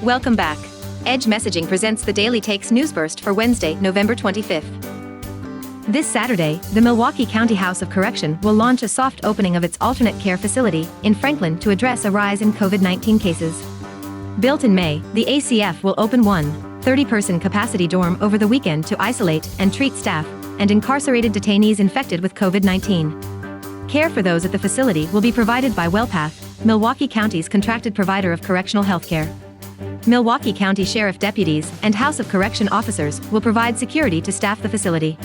Welcome back. Edge Messaging presents the Daily Takes Newsburst for Wednesday, November 25th. This Saturday, the Milwaukee County House of Correction will launch a soft opening of its alternate care facility in Franklin to address a rise in COVID-19 cases. Built in May, the ACF will open one 30-person capacity dorm over the weekend to isolate and treat staff and incarcerated detainees infected with COVID-19. Care for those at the facility will be provided by WellPath, Milwaukee County's contracted provider of correctional health care. Milwaukee County Sheriff deputies and House of Correction officers will provide security to staff the facility.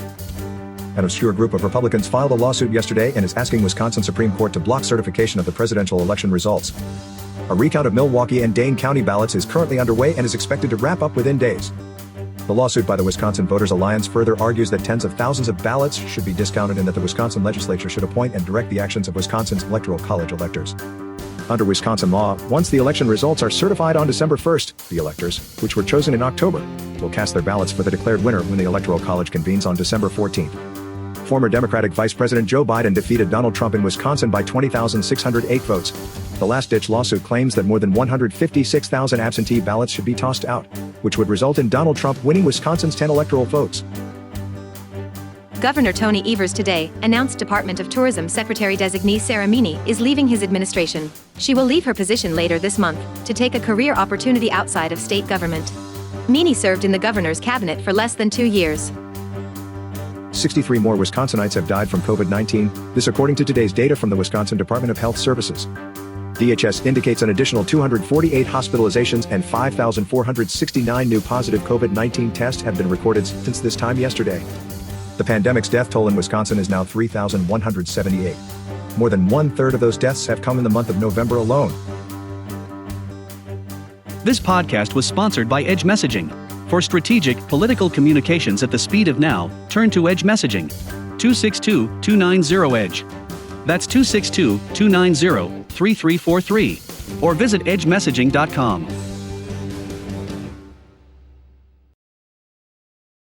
An obscure group of Republicans filed a lawsuit yesterday and is asking Wisconsin Supreme Court to block certification of the presidential election results. A recount of Milwaukee and Dane County ballots is currently underway and is expected to wrap up within days. The lawsuit by the Wisconsin Voters Alliance further argues that tens of thousands of ballots should be discounted and that the Wisconsin legislature should appoint and direct the actions of Wisconsin's Electoral College electors. Under Wisconsin law, once the election results are certified on December 1st, the electors, which were chosen in October, will cast their ballots for the declared winner when the Electoral College convenes on December 14th. Former Democratic Vice President Joe Biden defeated Donald Trump in Wisconsin by 20,608 votes. The last-ditch lawsuit claims that more than 156,000 absentee ballots should be tossed out, which would result in Donald Trump winning Wisconsin's 10 electoral votes. Governor Tony Evers today announced Department of Tourism Secretary-designee Sarah Meany is leaving his administration. She will leave her position later this month to take a career opportunity outside of state government. Meany served in the governor's cabinet for less than 2 years. 63 more Wisconsinites have died from COVID-19, this according to today's data from the Wisconsin Department of Health Services. DHS indicates an additional 248 hospitalizations and 5,469 new positive COVID-19 tests have been recorded since this time yesterday. The pandemic's death toll in Wisconsin is now 3,178. More than one-third of those deaths have come in the month of November alone. This podcast was sponsored by Edge Messaging. For strategic, political communications at the speed of now, turn to Edge Messaging. 262-290-EDGE. That's 262-290-3343. Or visit edgemessaging.com.